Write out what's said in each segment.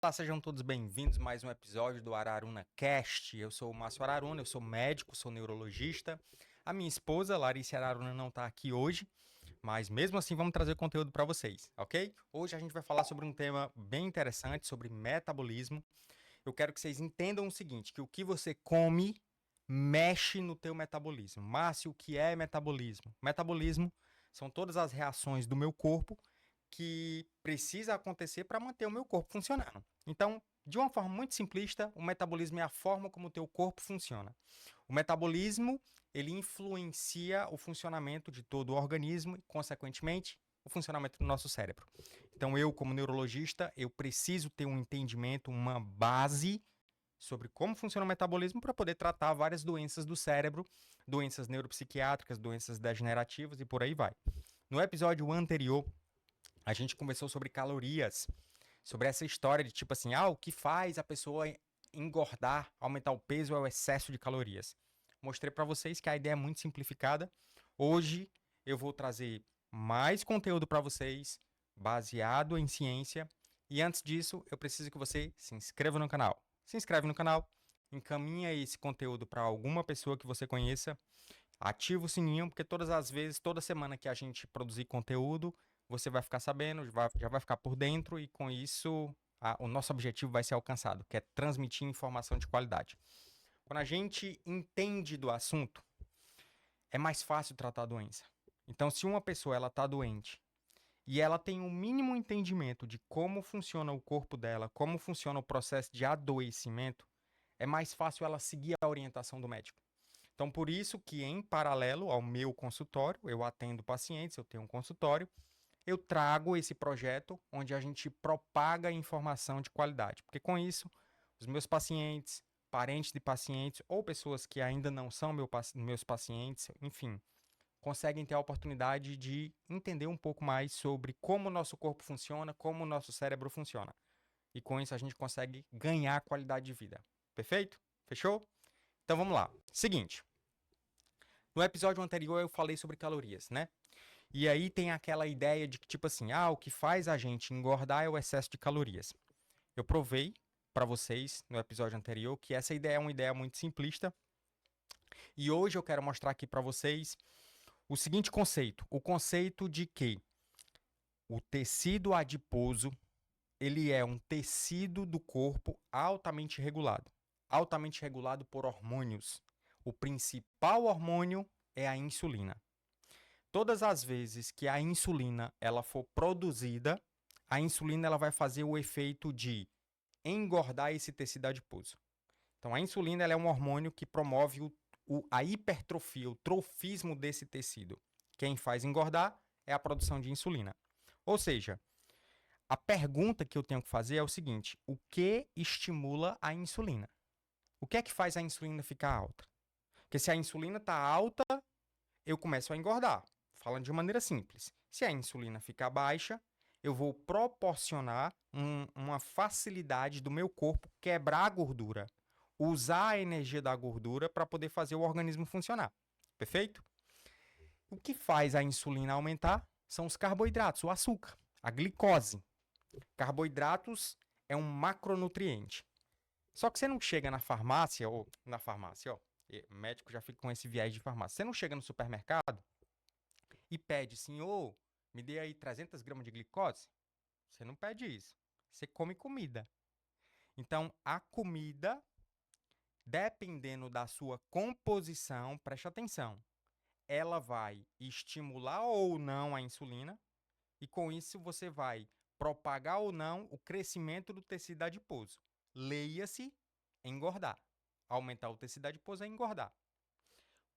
Olá, sejam todos bem-vindos a mais um episódio do Araruna Cast. Eu sou o Márcio Araruna, eu sou médico, sou neurologista. A minha esposa, Larissa Araruna, não está aqui hoje, mas mesmo assim vamos trazer conteúdo para vocês, ok? Hoje a gente vai falar sobre um tema bem interessante, sobre metabolismo. Eu quero que vocês entendam o seguinte, que o que você come mexe no teu metabolismo. Márcio, o que é metabolismo? Metabolismo são todas as reações do meu corpo que precisa acontecer para manter o meu corpo funcionando. Então, de uma forma muito simplista, o metabolismo é a forma como o teu corpo funciona. O metabolismo, ele influencia o funcionamento de todo o organismo e, consequentemente, o funcionamento do nosso cérebro. Então, eu, como neurologista, eu preciso ter um entendimento, uma base sobre como funciona o metabolismo para poder tratar várias doenças do cérebro, doenças neuropsiquiátricas, doenças degenerativas e por aí vai. No episódio anterior, a gente conversou sobre calorias, sobre essa história de tipo assim, o que faz a pessoa engordar, aumentar o peso é o excesso de calorias. Mostrei para vocês que a ideia é muito simplificada. Hoje eu vou trazer mais conteúdo para vocês, baseado em ciência. E antes disso, eu preciso que você se inscreva no canal. Se inscreve no canal, encaminha esse conteúdo para alguma pessoa que você conheça, ativa o sininho, porque todas as vezes, toda semana que a gente produzir conteúdo, você vai ficar sabendo, já vai ficar por dentro e com isso o nosso objetivo vai ser alcançado, que é transmitir informação de qualidade. Quando a gente entende do assunto, é mais fácil tratar a doença. Então, se uma pessoa ela está doente e ela tem um mínimo entendimento de como funciona o corpo dela, como funciona o processo de adoecimento, é mais fácil ela seguir a orientação do médico. Então, por isso que, em paralelo ao meu consultório, eu atendo pacientes, eu tenho um consultório, eu trago esse projeto onde a gente propaga informação de qualidade. Porque com isso, os meus pacientes, parentes de pacientes ou pessoas que ainda não são meus pacientes, enfim, conseguem ter a oportunidade de entender um pouco mais sobre como o nosso corpo funciona, como o nosso cérebro funciona. E com isso a gente consegue ganhar qualidade de vida. Perfeito? Fechou? Então vamos lá. Seguinte. No episódio anterior eu falei sobre calorias, né? E aí tem aquela ideia de que, tipo assim, o que faz a gente engordar é o excesso de calorias. Eu provei para vocês no episódio anterior que essa ideia é uma ideia muito simplista. E hoje eu quero mostrar aqui para vocês o seguinte conceito: o conceito de que o tecido adiposo ele é um tecido do corpo altamente regulado por hormônios. O principal hormônio é a insulina. Todas as vezes que a insulina ela for produzida, a insulina ela vai fazer o efeito de engordar esse tecido adiposo. Então, a insulina ela é um hormônio que promove a hipertrofia, o trofismo desse tecido. Quem faz engordar é a produção de insulina. Ou seja, a pergunta que eu tenho que fazer é o seguinte: o que estimula a insulina? O que é que faz a insulina ficar alta? Porque se a insulina está alta, eu começo a engordar. Falando de maneira simples. Se a insulina ficar baixa, eu vou proporcionar uma facilidade do meu corpo quebrar a gordura, usar a energia da gordura para poder fazer o organismo funcionar. Perfeito? O que faz a insulina aumentar são os carboidratos, o açúcar, a glicose. Carboidratos é um macronutriente. Só que você não chega na farmácia, médico já fica com esse viés de farmácia. Você não chega no supermercado e pede, senhor, me dê aí 300 gramas de glicose. Você não pede isso. Você come comida. Então, a comida, dependendo da sua composição, preste atenção, ela vai estimular ou não a insulina, e com isso você vai propagar ou não o crescimento do tecido adiposo. Leia-se engordar. Aumentar o tecido adiposo é engordar.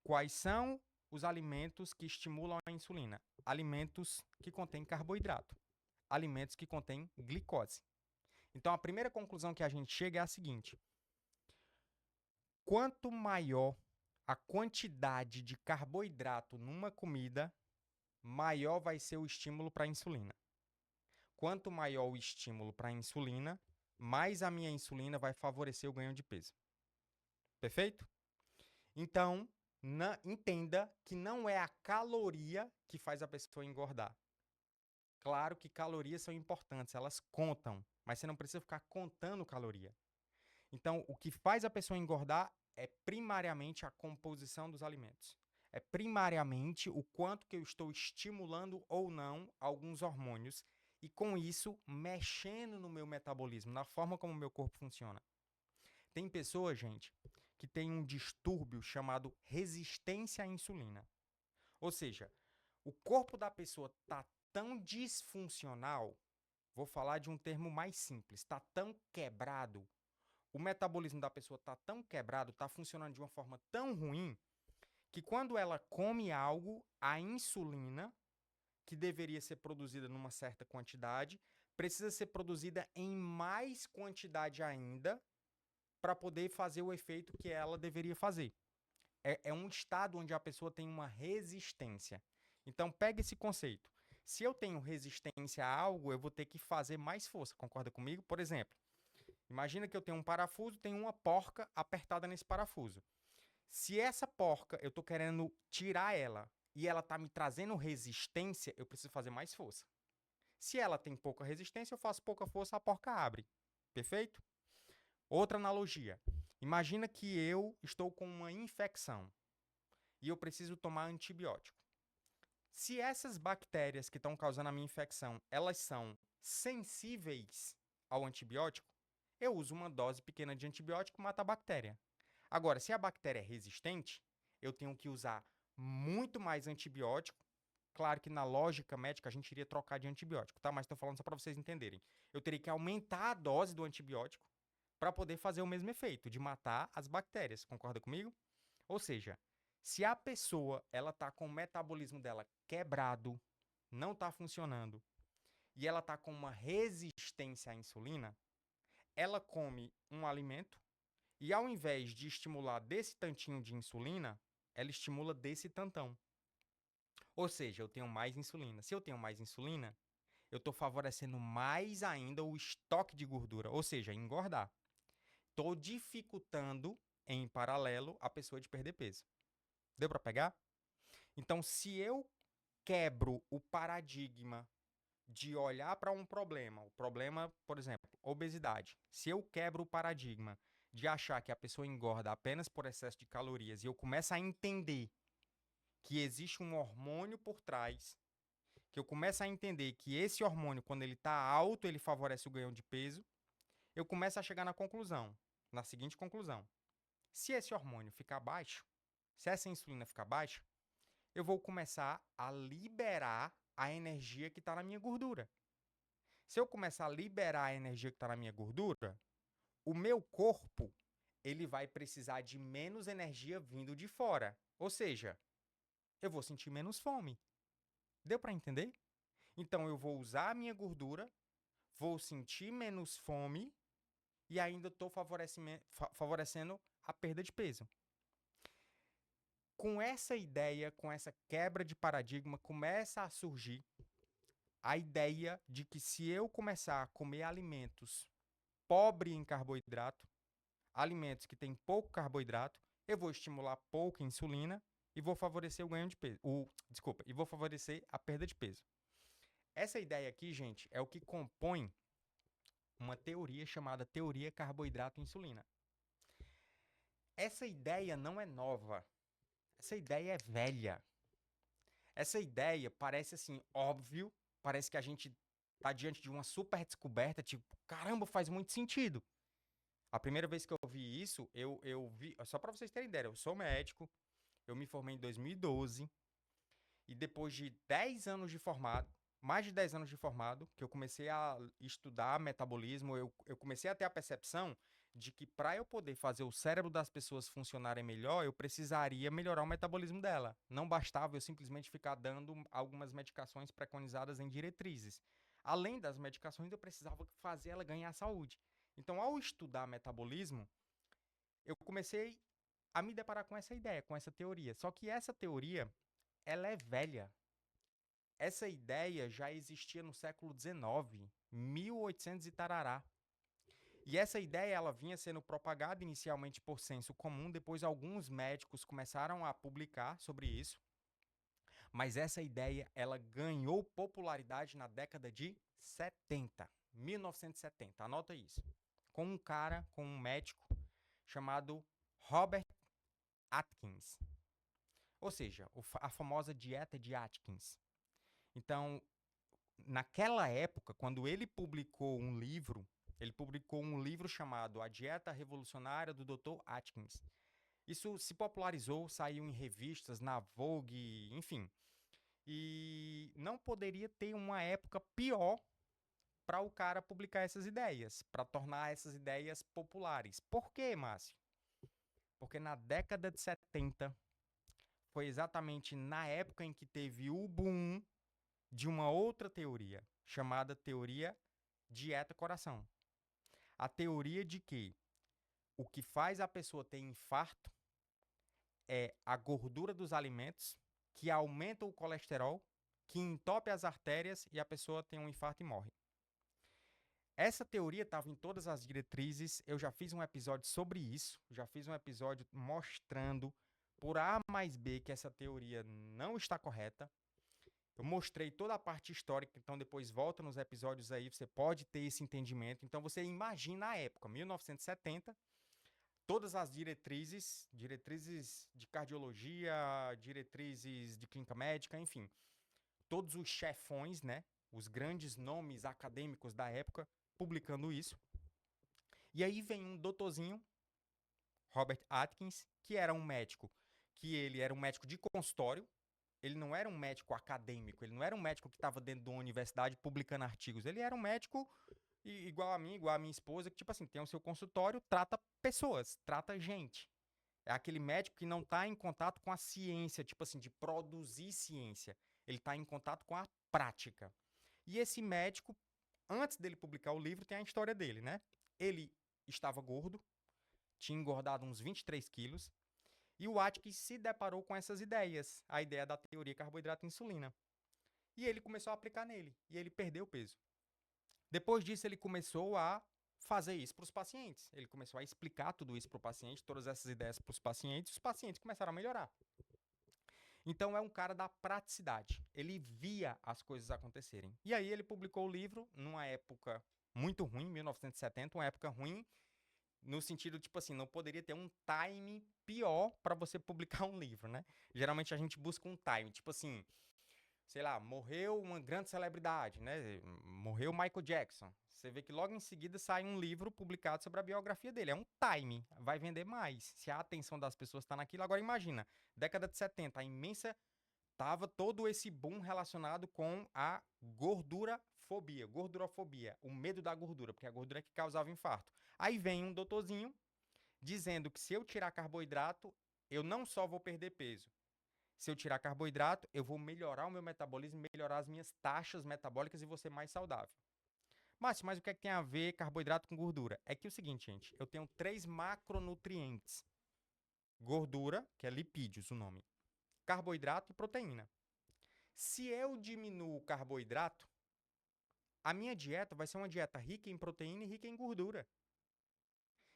Quais são os alimentos que estimulam a insulina? Alimentos que contêm carboidrato, alimentos que contêm glicose. Então, a primeira conclusão que a gente chega é a seguinte: quanto maior a quantidade de carboidrato numa comida, maior vai ser o estímulo para a insulina. Quanto maior o estímulo para a insulina, mais a minha insulina vai favorecer o ganho de peso. Perfeito? Então, entenda que não é a caloria que faz a pessoa engordar. Claro que calorias são importantes, elas contam, mas você não precisa ficar contando caloria. Então, o que faz a pessoa engordar é primariamente a composição dos alimentos. É primariamente o quanto que eu estou estimulando ou não alguns hormônios e, com isso, mexendo no meu metabolismo, na forma como o meu corpo funciona. Tem pessoas, gente, que tem um distúrbio chamado resistência à insulina. Ou seja, o corpo da pessoa está tão disfuncional, vou falar de um termo mais simples, está tão quebrado, o metabolismo da pessoa está tão quebrado, está funcionando de uma forma tão ruim, que quando ela come algo, a insulina, que deveria ser produzida numa certa quantidade, precisa ser produzida em mais quantidade ainda para poder fazer o efeito que ela deveria fazer. É um estado onde a pessoa tem uma resistência. Então, pega esse conceito. Se eu tenho resistência a algo, eu vou ter que fazer mais força. Concorda comigo? Por exemplo, imagina que eu tenho um parafuso, tem uma porca apertada nesse parafuso. Se essa porca, eu estou querendo tirar ela e ela está me trazendo resistência, eu preciso fazer mais força. Se ela tem pouca resistência, eu faço pouca força, a porca abre. Perfeito? Outra analogia. Imagina que eu estou com uma infecção e eu preciso tomar antibiótico. Se essas bactérias que estão causando a minha infecção, elas são sensíveis ao antibiótico, eu uso uma dose pequena de antibiótico e mato a bactéria. Agora, se a bactéria é resistente, eu tenho que usar muito mais antibiótico. Claro que na lógica médica a gente iria trocar de antibiótico, tá? Mas estou falando só para vocês entenderem. Eu teria que aumentar a dose do antibiótico para poder fazer o mesmo efeito, de matar as bactérias. Concorda comigo? Ou seja, se a pessoa ela tá com o metabolismo dela quebrado, não está funcionando, e ela tá com uma resistência à insulina, ela come um alimento e ao invés de estimular desse tantinho de insulina, ela estimula desse tantão. Ou seja, eu tenho mais insulina. Se eu tenho mais insulina, eu estou favorecendo mais ainda o estoque de gordura, ou seja, engordar. Estou dificultando, em paralelo, a pessoa de perder peso. Deu para pegar? Então, se eu quebro o paradigma de olhar para um problema, o problema, por exemplo, obesidade. Se eu quebro o paradigma de achar que a pessoa engorda apenas por excesso de calorias e eu começo a entender que existe um hormônio por trás, que eu começo a entender que esse hormônio, quando ele está alto, ele favorece o ganho de peso, eu começo a chegar na seguinte conclusão. Se esse hormônio ficar baixo, se essa insulina ficar baixa, eu vou começar a liberar a energia que está na minha gordura. Se eu começar a liberar a energia que está na minha gordura, o meu corpo ele vai precisar de menos energia vindo de fora. Ou seja, eu vou sentir menos fome. Deu para entender? Então eu vou usar a minha gordura, vou sentir menos fome e ainda estou favorecendo a perda de peso. Com essa ideia, com essa quebra de paradigma, começa a surgir a ideia de que se eu começar a comer alimentos pobres em carboidrato, alimentos que têm pouco carboidrato, eu vou estimular pouca insulina e vou favorecer o ganho de peso. E vou favorecer a perda de peso. Essa ideia aqui, gente, é o que compõe uma teoria chamada teoria carboidrato-insulina. Essa ideia não é nova. Essa ideia é velha. Essa ideia parece assim, óbvio, parece que a gente está diante de uma super descoberta, tipo, caramba, faz muito sentido. A primeira vez que eu vi isso, eu vi, só para vocês terem ideia, eu sou médico, eu me formei em 2012 e depois de 10 anos de formado, mais de 10 anos de formado, que eu comecei a estudar metabolismo, eu comecei a ter a percepção de que para eu poder fazer o cérebro das pessoas funcionarem melhor, eu precisaria melhorar o metabolismo dela. Não bastava eu simplesmente ficar dando algumas medicações preconizadas em diretrizes. Além das medicações, eu precisava fazer ela ganhar saúde. Então, ao estudar metabolismo, eu comecei a me deparar com essa ideia, com essa teoria. Só que essa teoria, ela é velha. Essa ideia já existia no século XIX, 1800 e tarará. E essa ideia ela vinha sendo propagada inicialmente por senso comum, depois alguns médicos começaram a publicar sobre isso. Mas essa ideia, ela ganhou popularidade na década de 70, 1970. Anota isso. Com um médico chamado Robert Atkins. Ou seja, a famosa dieta de Atkins. Então, naquela época, quando ele publicou um livro chamado A Dieta Revolucionária do Dr. Atkins. Isso se popularizou, saiu em revistas, na Vogue, enfim. E não poderia ter uma época pior para o cara publicar essas ideias, para tornar essas ideias populares. Por quê, Márcio? Porque na década de 70 foi exatamente na época em que teve o boom de uma outra teoria, chamada teoria dieta-coração. A teoria de que o que faz a pessoa ter infarto é a gordura dos alimentos, que aumenta o colesterol, que entope as artérias e a pessoa tem um infarto e morre. Essa teoria estava em todas as diretrizes, eu já fiz um episódio sobre isso, já fiz um episódio mostrando por A mais B que essa teoria não está correta. Eu mostrei toda a parte histórica, então depois volta nos episódios aí, você pode ter esse entendimento. Então você imagina a época, 1970, todas as diretrizes de cardiologia, diretrizes de clínica médica, enfim, todos os chefões, né, os grandes nomes acadêmicos da época, publicando isso. E aí vem um doutorzinho, Robert Atkins, que era um médico, ele era um médico de consultório, ele não era um médico acadêmico, ele não era um médico que estava dentro de uma universidade publicando artigos, ele era um médico igual a mim, igual a minha esposa, que tipo assim, tem o seu consultório, trata pessoas, trata gente. É aquele médico que não está em contato com a ciência, tipo assim, de produzir ciência. Ele está em contato com a prática. E esse médico, antes dele publicar o livro, tem a história dele, né? Ele estava gordo, tinha engordado uns 23 quilos, e o Atkins se deparou com essas ideias, a ideia da teoria carboidrato e insulina. E ele começou a aplicar nele, e ele perdeu peso. Depois disso, ele começou a fazer isso para os pacientes. Ele começou a explicar tudo isso para o paciente, todas essas ideias para os pacientes começaram a melhorar. Então é um cara da praticidade. Ele via as coisas acontecerem. E aí ele publicou o livro numa época muito ruim, 1970, uma época ruim, no sentido, tipo assim, não poderia ter um time pior para você publicar um livro, né? Geralmente a gente busca um time, tipo assim, sei lá, morreu uma grande celebridade, né? Morreu Michael Jackson. Você vê que logo em seguida sai um livro publicado sobre a biografia dele. É um time, vai vender mais. Se a atenção das pessoas está naquilo, agora imagina, década de 70, a imensa tava todo esse boom relacionado com a gordurofobia, o medo da gordura, porque a gordura é que causava infarto. Aí vem um doutorzinho dizendo que se eu tirar carboidrato, eu não só vou perder peso, se eu tirar carboidrato, eu vou melhorar o meu metabolismo, melhorar as minhas taxas metabólicas e vou ser mais saudável. Mas o que é que tem a ver carboidrato com gordura? É que é o seguinte, gente, eu tenho 3 macronutrientes. Gordura, que é lipídios o nome, carboidrato e proteína. Se eu diminuo o carboidrato, a minha dieta vai ser uma dieta rica em proteína e rica em gordura.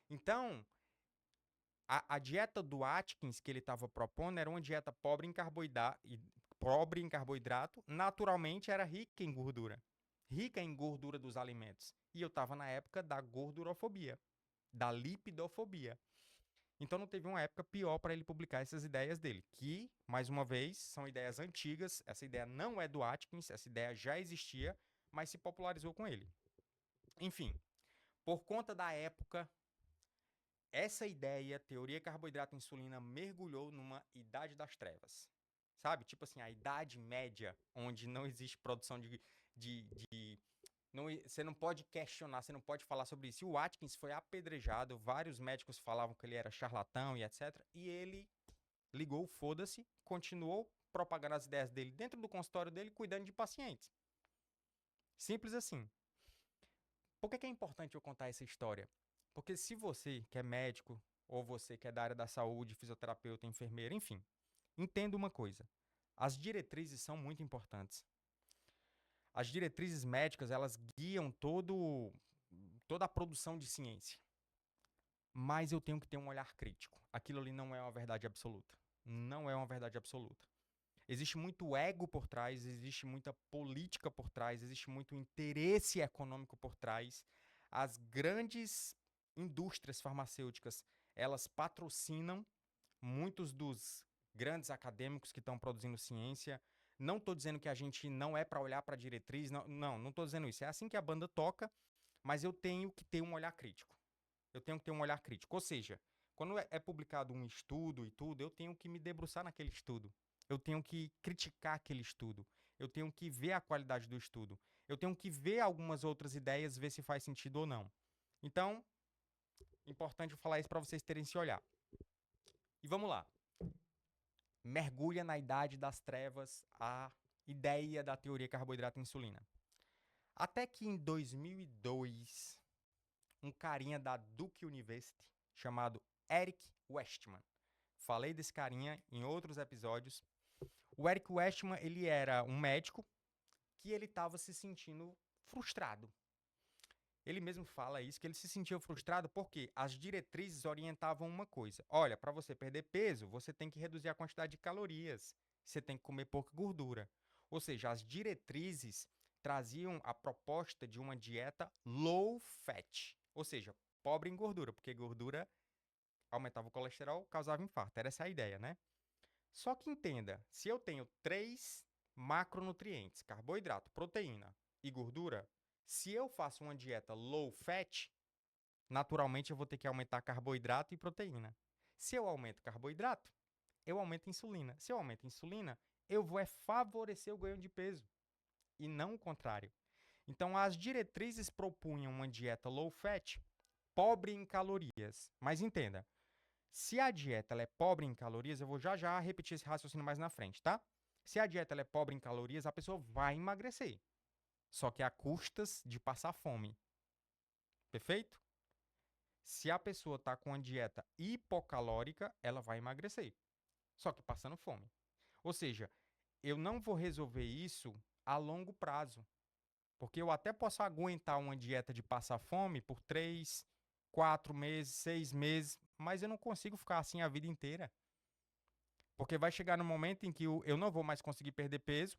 Então, a dieta do Atkins que ele estava propondo era uma dieta pobre em carboidrato, naturalmente era rica em gordura dos alimentos. E eu estava na época da gordurofobia, da lipidofobia. Então não teve uma época pior para ele publicar essas ideias dele, que, mais uma vez, são ideias antigas. Essa ideia não é do Atkins, essa ideia já existia, mas se popularizou com ele. Enfim, por conta da época, essa ideia, teoria carboidrato-insulina, mergulhou numa idade das trevas. Sabe? Tipo assim, a idade média, onde não existe produção de não, você não pode questionar, você não pode falar sobre isso. E o Atkins foi apedrejado, vários médicos falavam que ele era charlatão e etc. E ele ligou, foda-se, continuou propagando as ideias dele dentro do consultório dele, cuidando de pacientes. Simples assim. Por que é importante eu contar essa história? Porque se você que é médico, ou você que é da área da saúde, fisioterapeuta, enfermeira, enfim, entenda uma coisa. As diretrizes são muito importantes. As diretrizes médicas, elas guiam toda a produção de ciência. Mas eu tenho que ter um olhar crítico. Aquilo ali não é uma verdade absoluta. Não é uma verdade absoluta. Existe muito ego por trás, existe muita política por trás, existe muito interesse econômico por trás. As grandes indústrias farmacêuticas, elas patrocinam muitos dos grandes acadêmicos que estão produzindo ciência. Não estou dizendo que a gente não é para olhar para a diretriz, não estou dizendo isso. É assim que a banda toca, mas eu tenho que ter um olhar crítico. Eu tenho que ter um olhar crítico. Ou seja, quando é publicado um estudo e tudo, eu tenho que me debruçar naquele estudo. Eu tenho que criticar aquele estudo. Eu tenho que ver a qualidade do estudo. Eu tenho que ver algumas outras ideias, ver se faz sentido ou não. Então, importante eu falar isso para vocês terem esse olhar. E vamos lá. Mergulha na idade das trevas a ideia da teoria carboidrato e insulina. Até que em 2002, um carinha da Duke University chamado Eric Westman. Falei desse carinha em outros episódios. O Eric Westman, ele era um médico que ele estava se sentindo frustrado. Ele mesmo fala isso, que ele se sentia frustrado porque as diretrizes orientavam uma coisa. Olha, para você perder peso, você tem que reduzir a quantidade de calorias. Você tem que comer pouca gordura. Ou seja, as diretrizes traziam a proposta de uma dieta low fat. Ou seja, pobre em gordura, porque gordura aumentava o colesterol, causava infarto. Era essa a ideia, né? Só que entenda, se eu tenho 3 macronutrientes, carboidrato, proteína e gordura, se eu faço uma dieta low fat, naturalmente eu vou ter que aumentar carboidrato e proteína. Se eu aumento carboidrato, eu aumento insulina. Se eu aumento insulina, eu vou favorecer o ganho de peso e não o contrário. Então as diretrizes propunham uma dieta low fat, pobre em calorias. Mas entenda, se a dieta ela é pobre em calorias, eu vou já repetir esse raciocínio mais na frente, tá? Se a dieta ela é pobre em calorias, a pessoa vai emagrecer. Só que a custas de passar fome. Perfeito? Se a pessoa está com uma dieta hipocalórica, ela vai emagrecer. Só que passando fome. Ou seja, eu não vou resolver isso a longo prazo. Porque eu até posso aguentar uma dieta de passar fome por 3, 4 meses, 6 meses, mas eu não consigo ficar assim a vida inteira. Porque vai chegar no momento em que eu não vou mais conseguir perder peso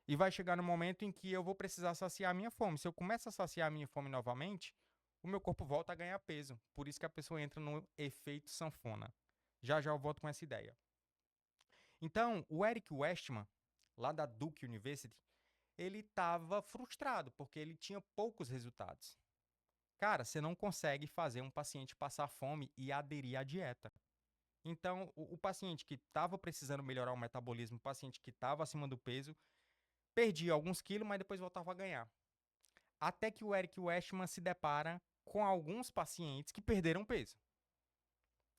e vai chegar no momento em que eu vou precisar saciar a minha fome. Se eu começo a saciar a minha fome novamente, o meu corpo volta a ganhar peso. Por isso que a pessoa entra no efeito sanfona. Já eu volto com essa ideia. Então, o Eric Westman, lá da Duke University, ele estava frustrado porque ele tinha poucos resultados. Cara, você não consegue fazer um paciente passar fome e aderir à dieta. Então, o paciente que estava precisando melhorar o metabolismo, o paciente que estava acima do peso, perdia alguns quilos, mas depois voltava a ganhar. Até que o Eric Westman se depara com alguns pacientes que perderam peso.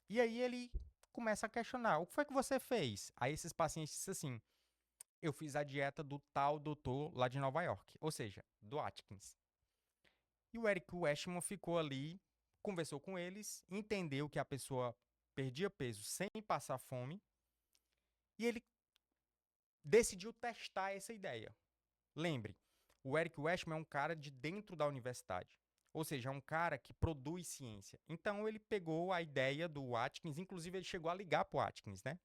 E aí ele começa a questionar: o que foi que você fez? Aí esses pacientes dizem assim: eu fiz a dieta do tal doutor lá de Nova York, ou seja, do Atkins. E o Eric Westman ficou ali, conversou com eles, entendeu que a pessoa perdia peso sem passar fome, e ele decidiu testar essa ideia. Lembre, o Eric Westman é um cara de dentro da universidade. Ou seja, é um cara que produz ciência. Então ele pegou a ideia do Atkins, inclusive ele chegou a ligar para o Atkins, né?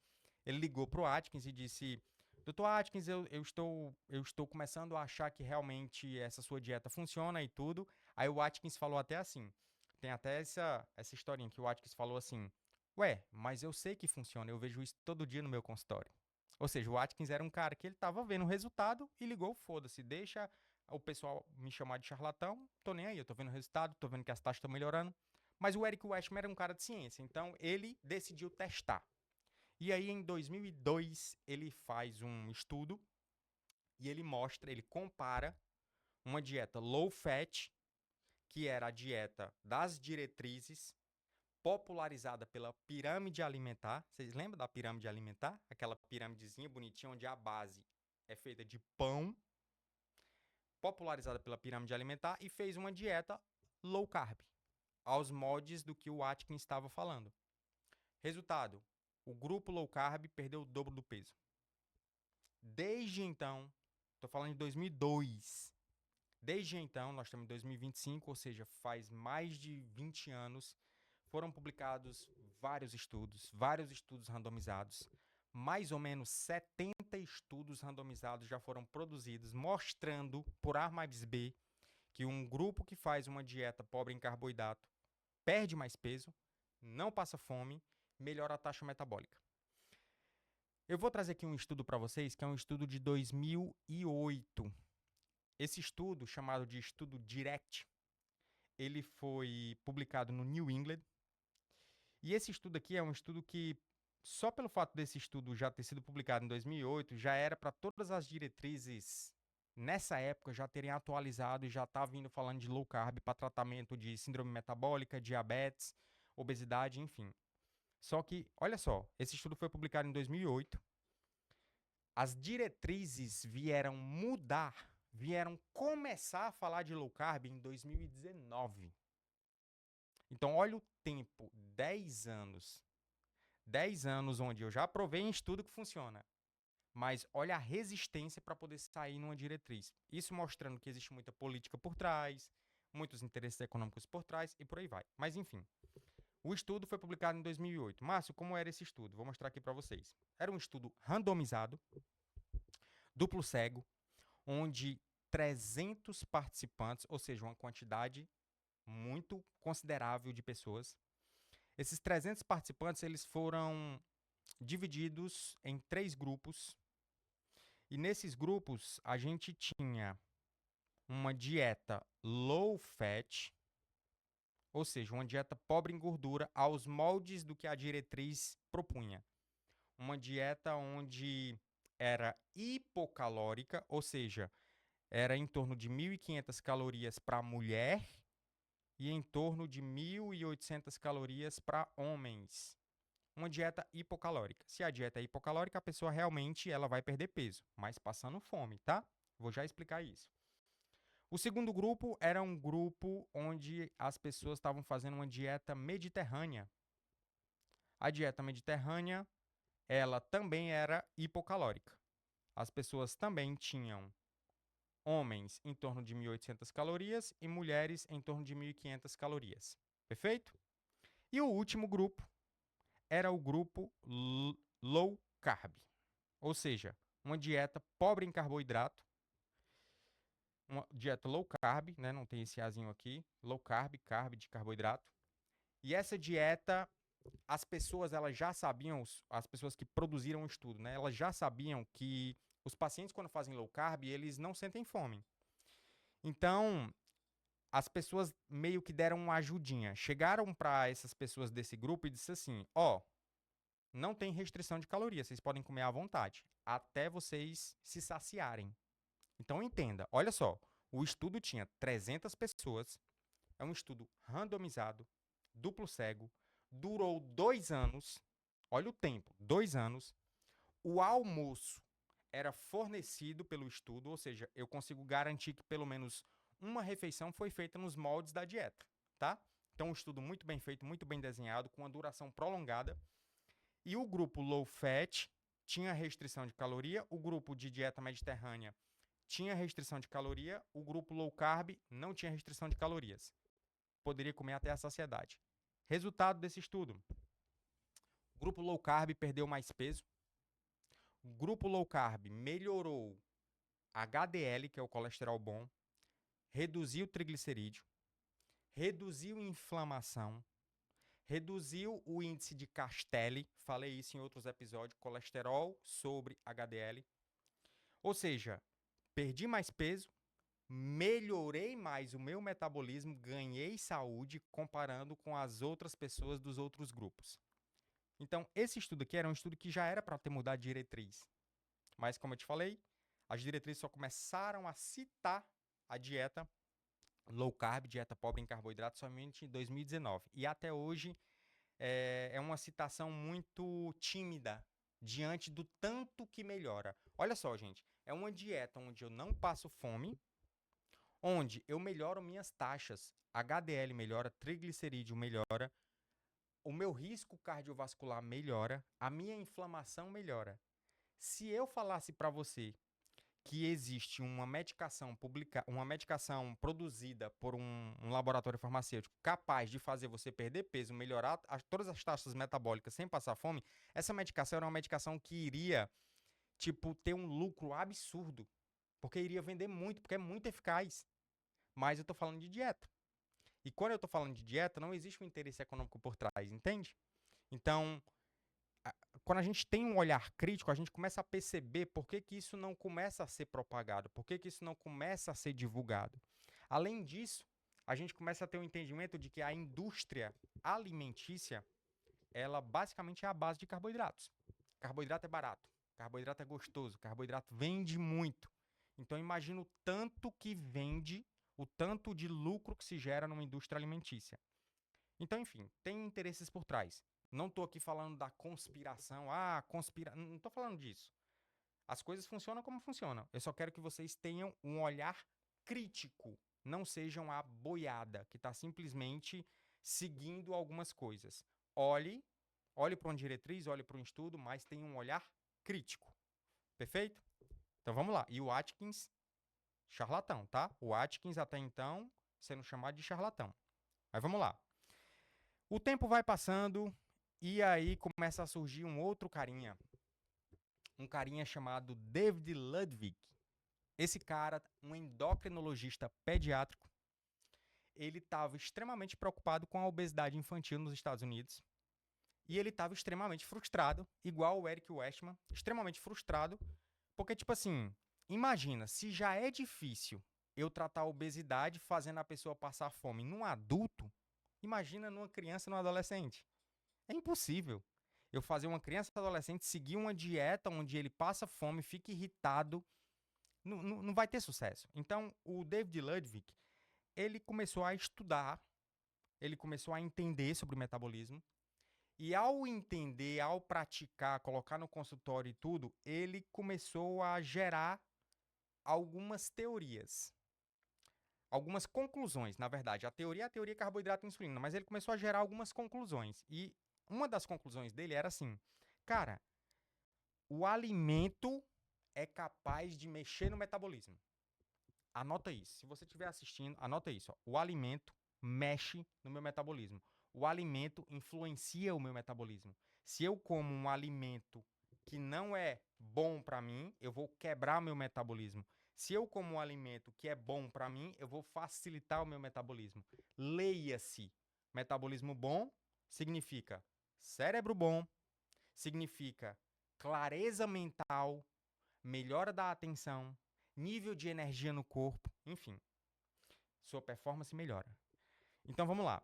Ele ligou para o Atkins e disse: Doutor Atkins, eu estou começando a achar que realmente essa sua dieta funciona e tudo. Aí o Atkins falou até assim: tem até essa historinha que o Atkins falou assim: Ué, mas eu sei que funciona, eu vejo isso todo dia no meu consultório. Ou seja, o Atkins era um cara que ele estava vendo o resultado e ligou, foda-se, deixa o pessoal me chamar de charlatão, tô nem aí, eu tô vendo o resultado, tô vendo que as taxas estão melhorando. Mas o Eric Westman era um cara de ciência, então ele decidiu testar. E aí em 2002 ele faz um estudo e ele mostra, ele compara uma dieta low fat, que era a dieta das diretrizes, popularizada pela pirâmide alimentar. Vocês lembram da pirâmide alimentar? Aquela pirâmidezinha bonitinha onde a base é feita de pão, popularizada pela pirâmide alimentar, e fez uma dieta low carb, aos moldes do que o Atkins estava falando. Resultado, o grupo low carb perdeu o dobro do peso. Desde então, estou falando de 2002, desde então, nós estamos em 2025, ou seja, faz mais de 20 anos, foram publicados vários estudos randomizados, mais ou menos 70 estudos randomizados já foram produzidos mostrando por A mais B que um grupo que faz uma dieta pobre em carboidrato perde mais peso, não passa fome, melhora a taxa metabólica. Eu vou trazer aqui um estudo para vocês, que é um estudo de 2008. Esse estudo, chamado de estudo DIRECT, ele foi publicado no New England. E esse estudo aqui é um estudo que, só pelo fato desse estudo já ter sido publicado em 2008, já era para todas as diretrizes nessa época já terem atualizado e já tá vindo falando de low carb para tratamento de síndrome metabólica, diabetes, obesidade, enfim. Só que, olha só, esse estudo foi publicado em 2008. As diretrizes vieram mudar, vieram começar a falar de low carb em 2019. Então, olha o tempo, 10 anos. 10 anos onde eu já provei em estudo que funciona. Mas olha a resistência para poder sair numa diretriz. Isso mostrando que existe muita política por trás, muitos interesses econômicos por trás e por aí vai. Mas enfim, o estudo foi publicado em 2008. Márcio, como era esse estudo? Vou mostrar aqui para vocês. Era um estudo randomizado, duplo cego, onde 300 participantes, ou seja, uma quantidade muito considerável de pessoas. Esses 300 participantes, eles foram divididos em 3 grupos. E nesses grupos, a gente tinha uma dieta low fat, ou seja, uma dieta pobre em gordura, aos moldes do que a diretriz propunha. Uma dieta onde era hipocalórica, ou seja, era em torno de 1.500 calorias para a mulher e em torno de 1.800 calorias para homens. Uma dieta hipocalórica. Se a dieta é hipocalórica, a pessoa realmente ela vai perder peso, mas passando fome, tá? Vou já explicar isso. O segundo grupo era um grupo onde as pessoas estavam fazendo uma dieta mediterrânea. A dieta mediterrânea, ela também era hipocalórica. As pessoas também tinham homens em torno de 1.800 calorias e mulheres em torno de 1.500 calorias. Perfeito? E o último grupo era o grupo low carb, ou seja, uma dieta pobre em carboidrato, uma dieta low carb, né? Não tem esse azinho aqui, low carb, carb de carboidrato. E essa dieta, as pessoas elas já sabiam, as pessoas que produziram o estudo, né? Elas já sabiam que os pacientes quando fazem low carb, eles não sentem fome. Então, as pessoas meio que deram uma ajudinha. Chegaram para essas pessoas desse grupo e disse assim: ó, não tem restrição de calorias, vocês podem comer à vontade, até vocês se saciarem. Então entenda, olha só, o estudo tinha 300 pessoas, é um estudo randomizado, duplo cego, durou 2 anos, olha o tempo, 2 anos. O almoço era fornecido pelo estudo, ou seja, eu consigo garantir que pelo menos uma refeição foi feita nos moldes da dieta, tá? Então um estudo muito bem feito, muito bem desenhado, com uma duração prolongada. E o grupo low fat tinha restrição de caloria, o grupo de dieta mediterrânea tinha restrição de caloria, o grupo low carb não tinha restrição de calorias. Poderia comer até a saciedade. Resultado desse estudo: o grupo low carb perdeu mais peso, o grupo low carb melhorou HDL, que é o colesterol bom, reduziu o triglicerídeo, reduziu a inflamação, reduziu o índice de Castelli, falei isso em outros episódios, colesterol sobre HDL. Ou seja, perdi mais peso, melhorei mais o meu metabolismo, ganhei saúde comparando com as outras pessoas dos outros grupos. Então, esse estudo aqui era um estudo que já era para ter mudado de diretriz. Mas, como eu te falei, as diretrizes só começaram a citar a dieta low carb, dieta pobre em carboidratos, somente em 2019. E até hoje é uma citação muito tímida diante do tanto que melhora. Olha só, gente, é uma dieta onde eu não passo fome, onde eu melhoro minhas taxas, HDL melhora, triglicerídeo melhora, o meu risco cardiovascular melhora, a minha inflamação melhora. Se eu falasse para você que existe uma medicação produzida por um laboratório farmacêutico capaz de fazer você perder peso, melhorar todas as taxas metabólicas sem passar fome, essa medicação era uma medicação que iria, tipo, ter um lucro absurdo, porque iria vender muito, porque é muito eficaz. Mas eu tô falando de dieta. E quando eu tô falando de dieta, não existe um interesse econômico por trás, entende? Então, quando a gente tem um olhar crítico, a gente começa a perceber por que que isso não começa a ser propagado, por que que isso não começa a ser divulgado. Além disso, a gente começa a ter um entendimento de que a indústria alimentícia, ela basicamente é a base de carboidratos. Carboidrato é barato, carboidrato é gostoso, carboidrato vende muito. Então imagina o tanto que vende, o tanto de lucro que se gera numa indústria alimentícia. Então, enfim, tem interesses por trás. Não estou aqui falando da conspiração, não estou falando disso. As coisas funcionam como funcionam. Eu só quero que vocês tenham um olhar crítico, não sejam a boiada que está simplesmente seguindo algumas coisas. Olhe, olhe para uma diretriz, olhe para um estudo, mas tenha um olhar crítico. Perfeito? Então vamos lá. E o Atkins, charlatão, tá? O Atkins até então sendo chamado de charlatão. Mas vamos lá. O tempo vai passando e aí começa a surgir um outro carinha. Um carinha chamado David Ludwig. Esse cara, um endocrinologista pediátrico, ele estava extremamente preocupado com a obesidade infantil nos Estados Unidos. E ele estava extremamente frustrado, igual o Eric Westman, extremamente frustrado, porque, tipo assim, imagina, se já é difícil eu tratar a obesidade fazendo a pessoa passar fome num adulto, imagina numa criança e num adolescente. É impossível eu fazer uma criança e adolescente seguir uma dieta onde ele passa fome, fica irritado, não vai ter sucesso. Então, o David Ludwig, ele começou a estudar, ele começou a entender sobre o metabolismo, e ao entender, ao praticar, colocar no consultório e tudo, ele começou a gerar algumas teorias, algumas conclusões, na verdade. A teoria é a teoria carboidrato e insulina, mas ele começou a gerar algumas conclusões. E uma das conclusões dele era assim: cara, o alimento é capaz de mexer no metabolismo. Anota isso. Se você estiver assistindo, anota isso. Ó. O alimento mexe no meu metabolismo. O alimento influencia o meu metabolismo. Se eu como um alimento que não é bom para mim, eu vou quebrar meu metabolismo. Se eu como um alimento que é bom para mim, eu vou facilitar o meu metabolismo. Leia-se. Metabolismo bom significa cérebro bom, significa clareza mental, melhora da atenção, nível de energia no corpo, enfim, sua performance melhora. Então vamos lá.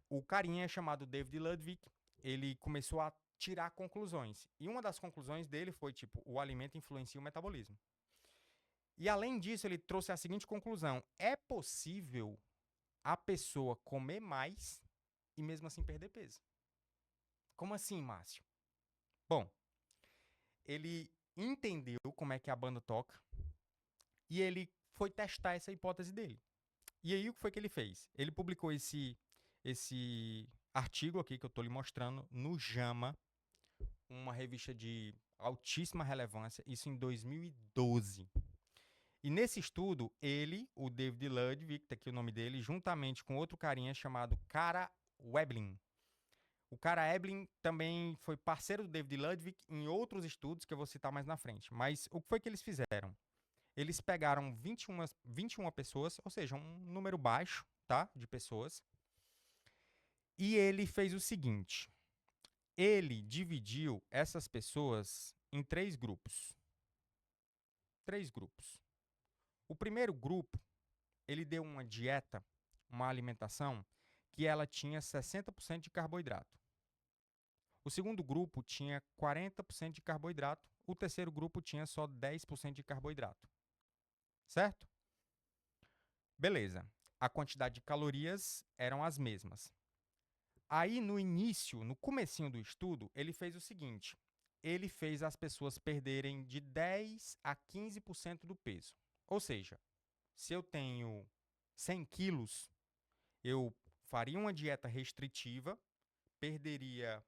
O carinha chamado David Ludwig, ele começou a tirar conclusões. E uma das conclusões dele foi, tipo, o alimento influencia o metabolismo. E além disso, ele trouxe a seguinte conclusão: é possível a pessoa comer mais e mesmo assim perder peso. Como assim, Márcio? Bom, ele entendeu como é que a banda toca e ele foi testar essa hipótese dele. E aí o que foi que ele fez? Ele publicou esse artigo aqui que eu estou lhe mostrando no JAMA, uma revista de altíssima relevância, isso em 2012. E nesse estudo, ele, o David Ludwig, tá aqui o nome dele, juntamente com outro carinha chamado Cara Weblin. O Cara Weblin também foi parceiro do David Ludwig em outros estudos que eu vou citar mais na frente. Mas o que foi que eles fizeram? Eles pegaram 21 pessoas, ou seja, um número baixo, tá, de pessoas, e ele fez o seguinte: ele dividiu essas pessoas em três grupos. Três grupos. O primeiro grupo, ele deu uma dieta, uma alimentação, que ela tinha 60% de carboidrato. O segundo grupo tinha 40% de carboidrato. O terceiro grupo tinha só 10% de carboidrato. Certo? Beleza. A quantidade de calorias eram as mesmas. Aí, no início, no comecinho do estudo, ele fez o seguinte: ele fez as pessoas perderem de 10 a 15% do peso. Ou seja, se eu tenho 100 quilos, eu faria uma dieta restritiva, perderia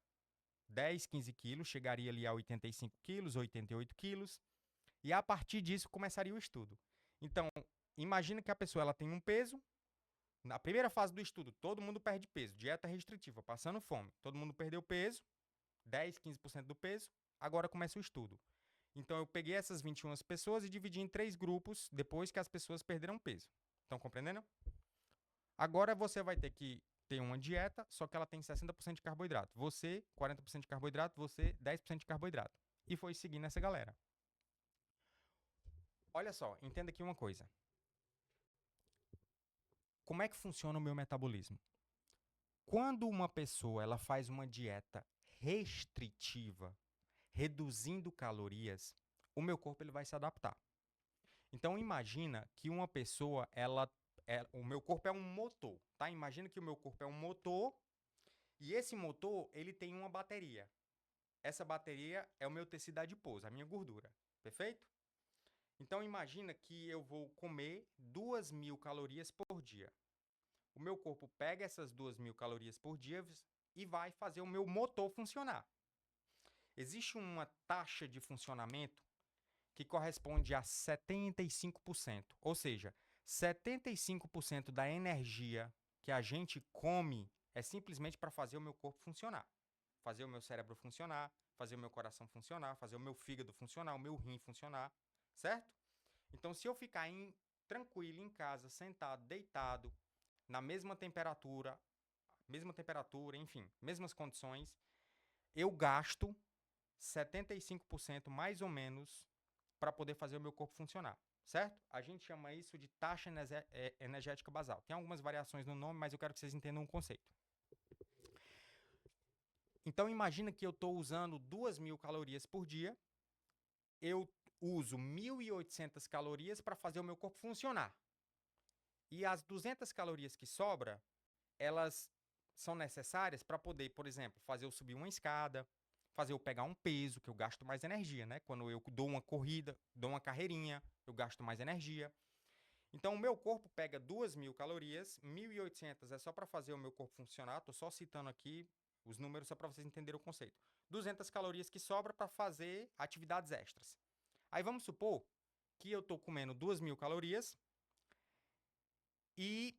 10, 15 quilos, chegaria ali a 85 quilos, 88 quilos. E a partir disso começaria o estudo. Então, imagina que a pessoa ela tem um peso. Na primeira fase do estudo, todo mundo perde peso, dieta restritiva, passando fome. Todo mundo perdeu peso, 10, 15% do peso. Agora começa o estudo. Então, eu peguei essas 21 pessoas e dividi em 3 grupos depois que as pessoas perderam peso. Estão compreendendo? Agora você vai ter que ter uma dieta, só que ela tem 60% de carboidrato. Você, 40% de carboidrato, você, 10% de carboidrato. E foi seguindo essa galera. Olha só, entenda aqui uma coisa. Como é que funciona o meu metabolismo? Quando uma pessoa ela faz uma dieta restritiva, reduzindo calorias, o meu corpo ele vai se adaptar. Então imagina que uma pessoa o meu corpo é um motor, tá? Imagina que o meu corpo é um motor e esse motor ele tem uma bateria. Essa bateria é o meu tecido adiposo, a minha gordura, perfeito? Então imagina que eu vou comer 2.000 calorias por dia. O meu corpo pega essas 2.000 calorias por dia e vai fazer o meu motor funcionar. Existe uma taxa de funcionamento que corresponde a 75%, ou seja, 75% da energia que a gente come é simplesmente para fazer o meu corpo funcionar, fazer o meu cérebro funcionar, fazer o meu coração funcionar, fazer o meu fígado funcionar, o meu rim funcionar, certo? Então, se eu ficar tranquilo em casa, sentado, deitado, na mesma temperatura, enfim, mesmas condições, eu gasto 75% mais ou menos para poder fazer o meu corpo funcionar, certo? A gente chama isso de taxa energética basal. Tem algumas variações no nome, mas eu quero que vocês entendam o conceito. Então, imagina que eu estou usando 2.000 calorias por dia, eu uso 1.800 calorias para fazer o meu corpo funcionar. E as 200 calorias que sobram, elas são necessárias para poder, por exemplo, fazer eu subir uma escada, fazer eu pegar um peso, que eu gasto mais energia, né? Quando eu dou uma corrida, dou uma carreirinha, eu gasto mais energia. Então, o meu corpo pega 2.000 calorias, 1.800 é só para fazer o meu corpo funcionar, estou só citando aqui os números só para vocês entenderem o conceito. 200 calorias que sobra para fazer atividades extras. Aí vamos supor que eu estou comendo 2.000 calorias e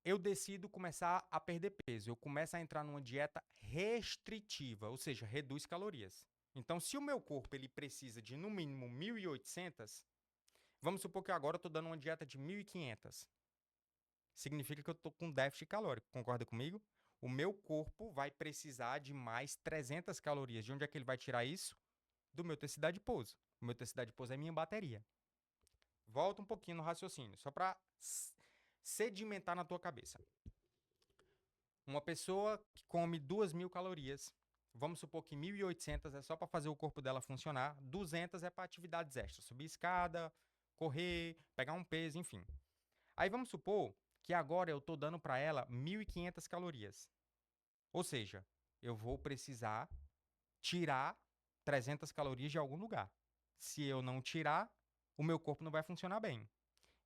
eu decido começar a perder peso. Eu começo a entrar numa dieta restritiva, ou seja, reduz calorias. Então, se o meu corpo ele precisa de no mínimo 1.800, vamos supor que agora eu estou dando uma dieta de 1.500. Significa que eu estou com déficit calórico, concorda comigo? O meu corpo vai precisar de mais 300 calorias. De onde é que ele vai tirar isso? Do meu tecido adiposo. O meu tecido adiposo é minha bateria. Volta um pouquinho no raciocínio, só para sedimentar na tua cabeça. Uma pessoa que come 2.000 calorias, vamos supor que 1.800 é só para fazer o corpo dela funcionar, 200 é para atividades extras, subir escada, correr, pegar um peso, enfim. Aí vamos supor que agora eu estou dando para ela 1.500 calorias. Ou seja, eu vou precisar tirar 300 calorias de algum lugar. Se eu não tirar, o meu corpo não vai funcionar bem.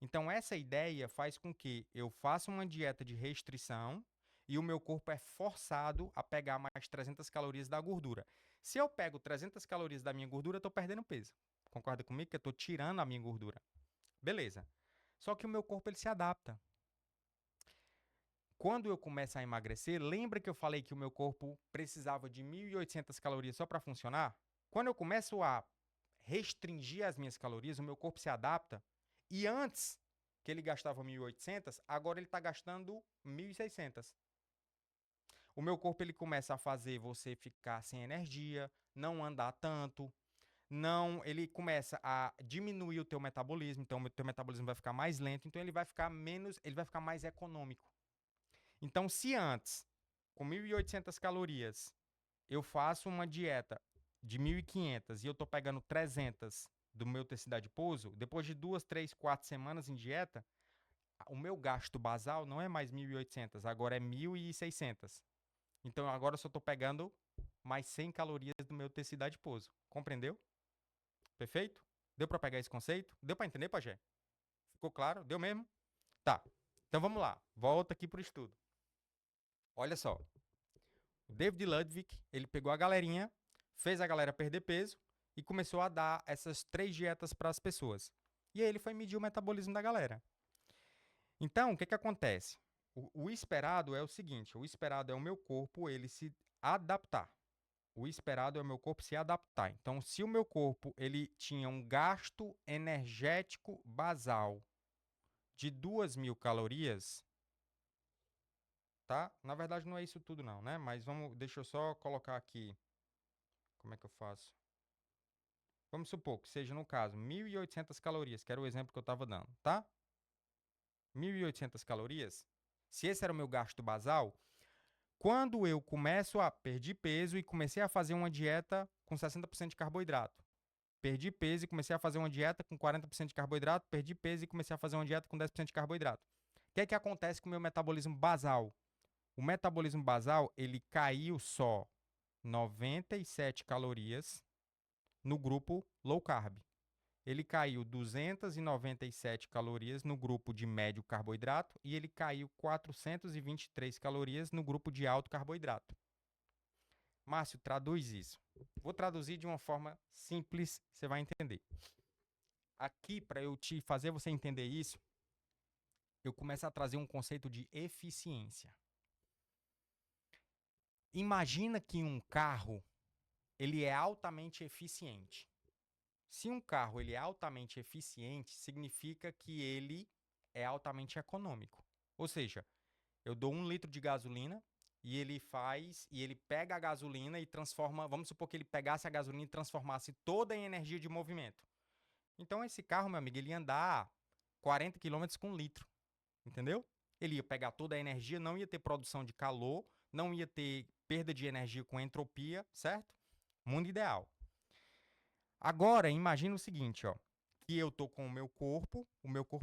Então, essa ideia faz com que eu faça uma dieta de restrição e o meu corpo é forçado a pegar mais 300 calorias da gordura. Se eu pego 300 calorias da minha gordura, eu estou perdendo peso. Concorda comigo que eu estou tirando a minha gordura? Beleza. Só que o meu corpo ele se adapta. Quando eu começo a emagrecer, lembra que eu falei que o meu corpo precisava de 1.800 calorias só para funcionar? Quando eu começo a restringir as minhas calorias, o meu corpo se adapta. E antes que ele gastava 1.800, agora ele está gastando 1.600. O meu corpo ele começa a fazer você ficar sem energia, não andar tanto, ele começa a diminuir o teu metabolismo, então o teu metabolismo vai ficar mais lento, então ele vai ficar mais econômico. Então, se antes, com 1.800 calorias, eu faço uma dieta de 1.500 e eu estou pegando 300 do meu tecido adiposo, depois de 2, 3, 4 semanas em dieta, o meu gasto basal não é mais 1.800, agora é 1.600. Então, agora eu só estou pegando mais 100 calorias do meu tecido adiposo. Compreendeu? Perfeito? Deu para pegar esse conceito? Deu para entender, Pajé? Ficou claro? Deu mesmo? Tá. Então, vamos lá. Volta aqui para o estudo. Olha só. O David Ludwig, ele pegou a galerinha, fez a galera perder peso e começou a dar essas 3 dietas para as pessoas. E aí ele foi medir o metabolismo da galera. Então, o que que acontece? O esperado é o seguinte, o esperado é o meu corpo ele se adaptar. O esperado é o meu corpo se adaptar. Então, se o meu corpo ele tinha um gasto energético basal de 2.000 calorias, tá? Na verdade, não é isso tudo não, né? Mas deixa eu só colocar aqui, como é que eu faço? Vamos supor que seja, no caso, 1.800 calorias, que era o exemplo que eu estava dando, tá? 1.800 calorias. Se esse era o meu gasto basal, quando eu começo a perder peso e comecei a fazer uma dieta com 60% de carboidrato, perdi peso e comecei a fazer uma dieta com 40% de carboidrato, perdi peso e comecei a fazer uma dieta com 10% de carboidrato. O que é que acontece com o meu metabolismo basal? O metabolismo basal, ele caiu só 97 calorias no grupo low carb. Ele caiu 297 calorias no grupo de médio carboidrato e ele caiu 423 calorias no grupo de alto carboidrato. Márcio, traduz isso. Vou traduzir de uma forma simples, você vai entender. Aqui, para eu te fazer você entender isso, eu começo a trazer um conceito de eficiência. Imagina que um carro, ele é altamente eficiente. Se um carro ele é altamente eficiente, significa que ele é altamente econômico. Ou seja, eu dou 1 litro de gasolina e ele pega a gasolina e transforma, vamos supor que ele pegasse a gasolina e transformasse toda em energia de movimento. Então esse carro, meu amigo, ele ia andar 40 quilômetros com 1 litro, entendeu? Ele ia pegar toda a energia, não ia ter produção de calor, não ia ter perda de energia com entropia, certo? Mundo ideal. Agora, imagina o seguinte, ó, que eu tô com o meu corpo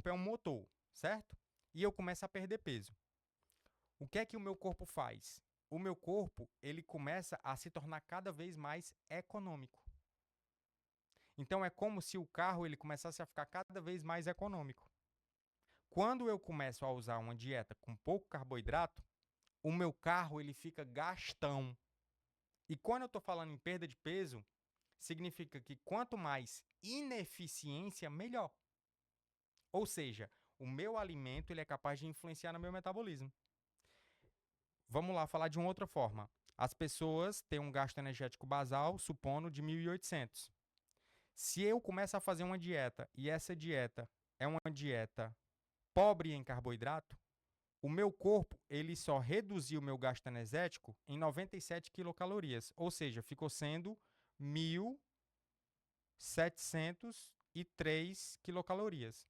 é um motor, certo? E eu começo a perder peso. O que é que o meu corpo faz? O meu corpo, ele começa a se tornar cada vez mais econômico. Então é como se o carro ele começasse a ficar cada vez mais econômico. Quando eu começo a usar uma dieta com pouco carboidrato, o meu carro ele fica gastão. E quando eu estou falando em perda de peso, significa que quanto mais ineficiência, melhor. Ou seja, o meu alimento ele é capaz de influenciar no meu metabolismo. Vamos lá falar de uma outra forma. As pessoas têm um gasto energético basal, supondo, de 1.800. Se eu começo a fazer uma dieta e essa dieta é uma dieta pobre em carboidrato, o meu corpo ele só reduziu o meu gasto energético em 97 quilocalorias, ou seja, ficou sendo 1.703 quilocalorias,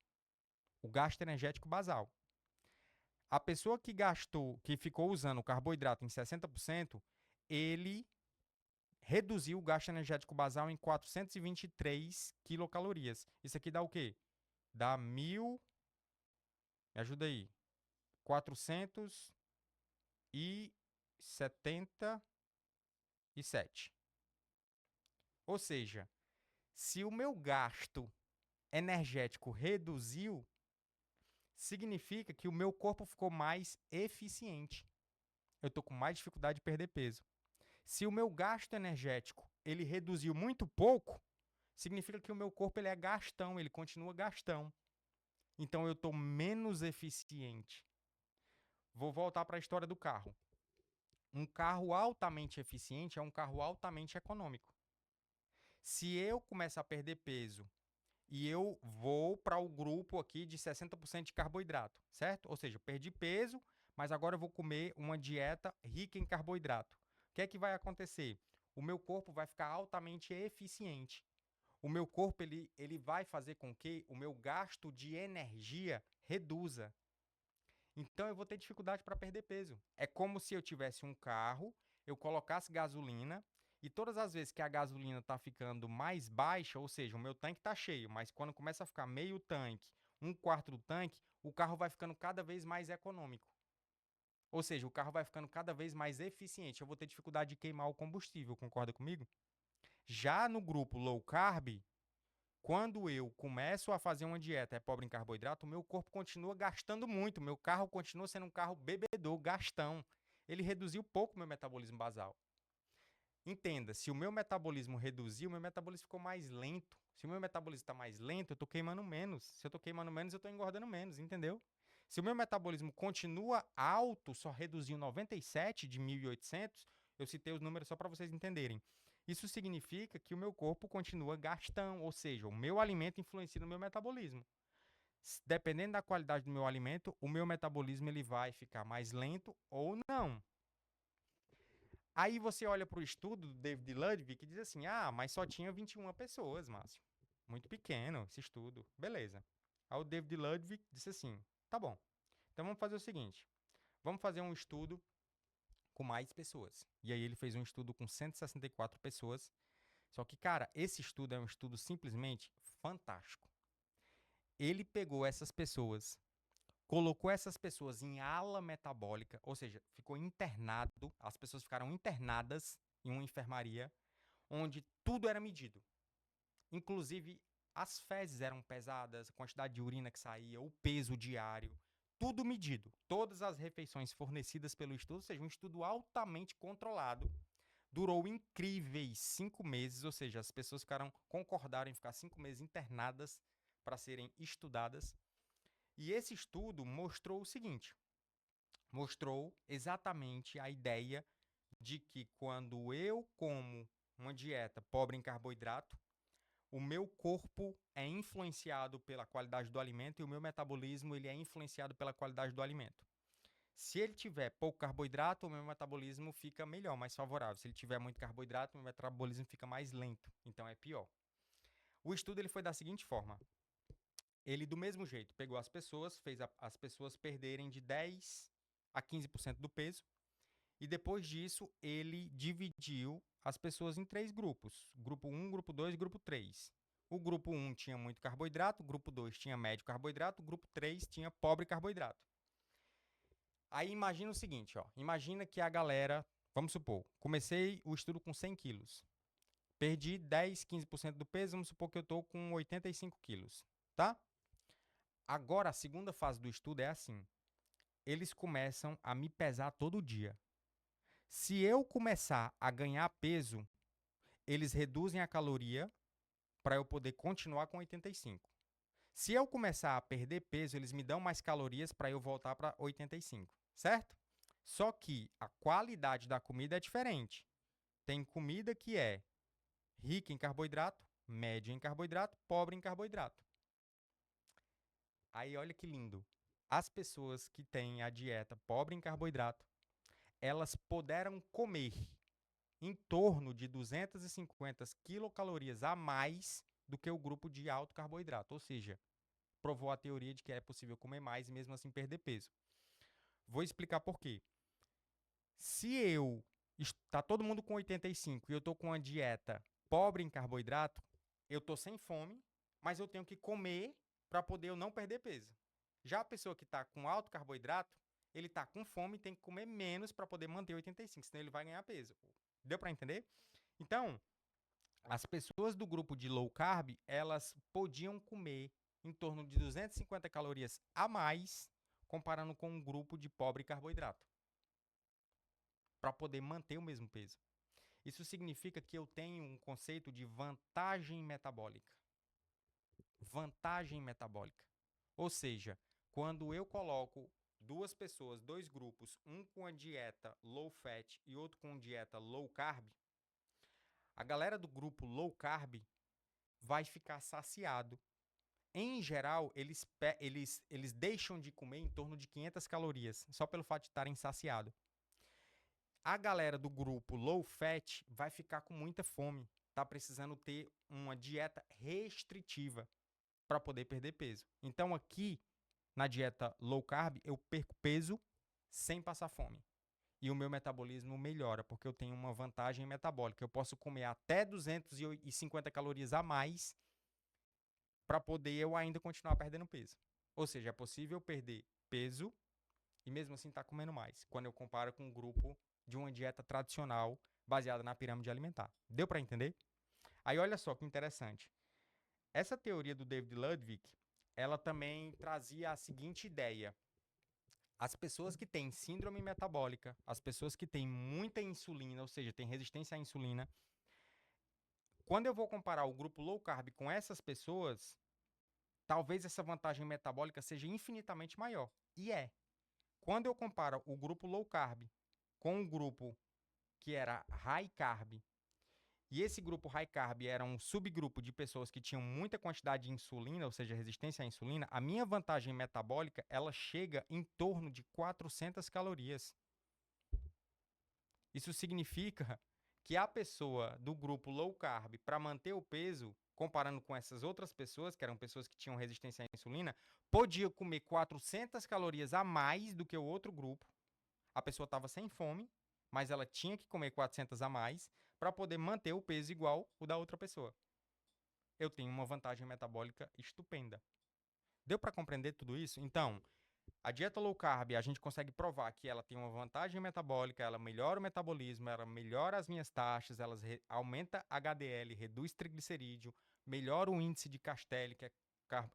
o gasto energético basal. A pessoa que ficou usando o carboidrato em 60%, ele reduziu o gasto energético basal em 423 quilocalorias. Isso aqui dá o quê? Dá 1.000, me ajuda aí, 477. Ou seja, se o meu gasto energético reduziu, significa que o meu corpo ficou mais eficiente. Eu estou com mais dificuldade de perder peso. Se o meu gasto energético ele reduziu muito pouco, significa que o meu corpo ele é gastão, ele continua gastão. Então eu estou menos eficiente. Vou voltar para a história do carro. Um carro altamente eficiente é um carro altamente econômico. Se eu começar a perder peso e eu vou para o grupo aqui de 60% de carboidrato, certo? Ou seja, eu perdi peso, mas agora eu vou comer uma dieta rica em carboidrato. O que é que vai acontecer? O meu corpo vai ficar altamente eficiente. O meu corpo ele vai fazer com que o meu gasto de energia reduza. Então eu vou ter dificuldade para perder peso. É como se eu tivesse um carro, eu colocasse gasolina e todas as vezes que a gasolina está ficando mais baixa, ou seja, o meu tanque está cheio, mas quando começa a ficar meio tanque, 1/4 do tanque, o carro vai ficando cada vez mais econômico. Ou seja, o carro vai ficando cada vez mais eficiente. Eu vou ter dificuldade de queimar o combustível, concorda comigo? Já no grupo low carb, quando eu começo a fazer uma dieta pobre em carboidrato, o meu corpo continua gastando muito, meu carro continua sendo um carro bebedor, gastão. Ele reduziu pouco o meu metabolismo basal. Entenda, se o meu metabolismo reduziu, o meu metabolismo ficou mais lento. Se o meu metabolismo está mais lento, eu estou queimando menos. Se eu estou queimando menos, eu estou engordando menos, entendeu? Se o meu metabolismo continua alto, só reduziu 97 de 1.800, eu citei os números só para vocês entenderem. Isso significa que o meu corpo continua gastando, ou seja, o meu alimento influencia no meu metabolismo. Dependendo da qualidade do meu alimento, o meu metabolismo ele vai ficar mais lento ou não. Aí você olha para o estudo do David Ludwig que diz assim: ah, mas só tinha 21 pessoas, Márcio. Muito pequeno esse estudo. Beleza. Aí o David Ludwig disse assim: tá bom. Então vamos fazer o seguinte: vamos fazer um estudo com mais pessoas. E aí ele fez um estudo com 164 pessoas. Só que, cara, esse estudo é um estudo simplesmente fantástico. Ele pegou essas pessoas, colocou essas pessoas em ala metabólica, ou seja, ficou internado, as pessoas ficaram internadas em uma enfermaria, onde tudo era medido. Inclusive, as fezes eram pesadas, a quantidade de urina que saía, o peso diário, tudo medido. Todas as refeições fornecidas pelo estudo, ou seja, um estudo altamente controlado. Durou incríveis 5 meses, ou seja, as pessoas concordaram em ficar 5 meses internadas para serem estudadas. E esse estudo mostrou o seguinte: mostrou exatamente a ideia de que quando eu como uma dieta pobre em carboidrato, o meu corpo é influenciado pela qualidade do alimento e o meu metabolismo ele é influenciado pela qualidade do alimento. Se ele tiver pouco carboidrato, o meu metabolismo fica melhor, mais favorável. Se ele tiver muito carboidrato, o meu metabolismo fica mais lento, então é pior. O estudo ele foi da seguinte forma: ele do mesmo jeito pegou as pessoas, fez as pessoas perderem de 10 a 15% do peso, e depois disso ele dividiu as pessoas em 3 grupos: grupo 1, grupo 2 e grupo 3. O grupo 1 tinha muito carboidrato, o grupo 2 tinha médio carboidrato, o grupo 3 tinha pobre carboidrato. Aí imagina o seguinte, ó. Imagina que a galera, vamos supor, comecei o estudo com 100 quilos. Perdi 10, 15% do peso, vamos supor que eu estou com 85 quilos, tá? Agora, a segunda fase do estudo é assim. Eles começam a me pesar todo dia. Se eu começar a ganhar peso, eles reduzem a caloria para eu poder continuar com 85. Se eu começar a perder peso, eles me dão mais calorias para eu voltar para 85, certo? Só que a qualidade da comida é diferente. Tem comida que é rica em carboidrato, média em carboidrato, pobre em carboidrato. Aí olha que lindo. As pessoas que têm a dieta pobre em carboidrato, elas puderam comer em torno de 250 quilocalorias a mais do que o grupo de alto carboidrato. Ou seja, provou a teoria de que é possível comer mais e mesmo assim perder peso. Vou explicar por quê. Se eu está todo mundo com 85 e eu estou com uma dieta pobre em carboidrato, eu estou sem fome, mas eu tenho que comer para poder eu não perder peso. Já a pessoa que está com alto carboidrato, ele está com fome e tem que comer menos para poder manter 85, senão ele vai ganhar peso. Deu para entender? Então, as pessoas do grupo de low carb, elas podiam comer em torno de 250 calorias a mais, comparando com um grupo de pobre carboidrato, para poder manter o mesmo peso. Isso significa que eu tenho um conceito de vantagem metabólica. Vantagem metabólica. Ou seja, quando eu coloco duas pessoas, dois grupos, um com a dieta low fat e outro com dieta low carb, a galera do grupo low carb vai ficar saciado. Em geral, eles deixam de comer em torno de 500 calorias, só pelo fato de estarem saciados. A galera do grupo low fat vai ficar com muita fome, tá precisando ter uma dieta restritiva para poder perder peso. Então aqui na dieta low carb eu perco peso sem passar fome. E o meu metabolismo melhora, porque eu tenho uma vantagem metabólica. Eu posso comer até 250 calorias a mais para poder eu ainda continuar perdendo peso. Ou seja, é possível perder peso e mesmo assim estar comendo mais, quando eu comparo com um grupo de uma dieta tradicional baseada na pirâmide alimentar. Deu para entender? Aí olha só que interessante. Essa teoria do David Ludwig, ela também trazia a seguinte ideia. As pessoas que têm síndrome metabólica, as pessoas que têm muita insulina, ou seja, têm resistência à insulina, quando eu vou comparar o grupo low carb com essas pessoas, talvez essa vantagem metabólica seja infinitamente maior. E é. Quando eu comparo o grupo low carb com o grupo que era high carb, e esse grupo high carb era um subgrupo de pessoas que tinham muita quantidade de insulina, ou seja, resistência à insulina, a minha vantagem metabólica, ela chega em torno de 400 calorias. Isso significa que a pessoa do grupo low carb, para manter o peso, comparando com essas outras pessoas, que eram pessoas que tinham resistência à insulina, podia comer 400 calorias a mais do que o outro grupo. A pessoa estava sem fome, mas ela tinha que comer 400 a mais para poder manter o peso igual o da outra pessoa. Eu tenho uma vantagem metabólica estupenda. Deu para compreender tudo isso? Então, a dieta low carb, a gente consegue provar que ela tem uma vantagem metabólica, ela melhora o metabolismo, ela melhora as minhas taxas, ela aumenta HDL, reduz triglicerídeo, melhora o índice de Castelli, que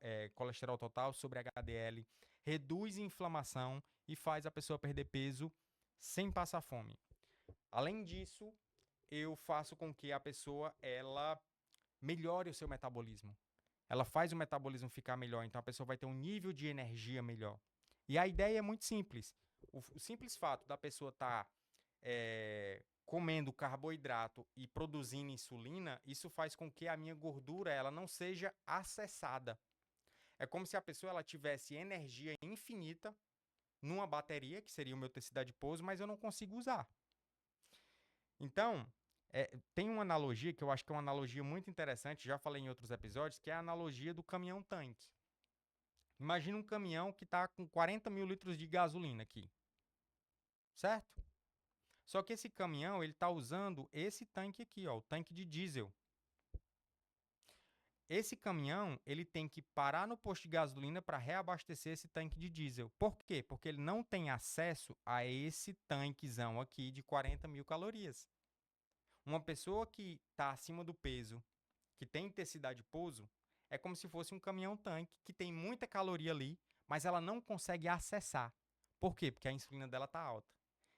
é colesterol total sobre HDL, reduz inflamação e faz a pessoa perder peso sem passar fome. Além disso, eu faço com que a pessoa ela melhore o seu metabolismo. Ela faz o metabolismo ficar melhor, então a pessoa vai ter um nível de energia melhor. E a ideia é muito simples. O simples fato da pessoa estar comendo carboidrato e produzindo insulina, isso faz com que a minha gordura ela não seja acessada. É como se a pessoa ela tivesse energia infinita numa bateria, que seria o meu tecido adiposo, mas eu não consigo usar. Então, tem uma analogia que eu acho que é uma analogia muito interessante, já falei em outros episódios, que é a analogia do caminhão-tanque. Imagina um caminhão que está com 40 mil litros de gasolina aqui, certo? Só que esse caminhão ele está usando esse tanque aqui, ó, o tanque de diesel. Esse caminhão ele tem que parar no posto de gasolina para reabastecer esse tanque de diesel. Por quê? Porque ele não tem acesso a esse tanquezão aqui de 40 mil calorias. Uma pessoa que está acima do peso, que tem tecido adiposo, é como se fosse um caminhão-tanque que tem muita caloria ali, mas ela não consegue acessar. Por quê? Porque a insulina dela está alta.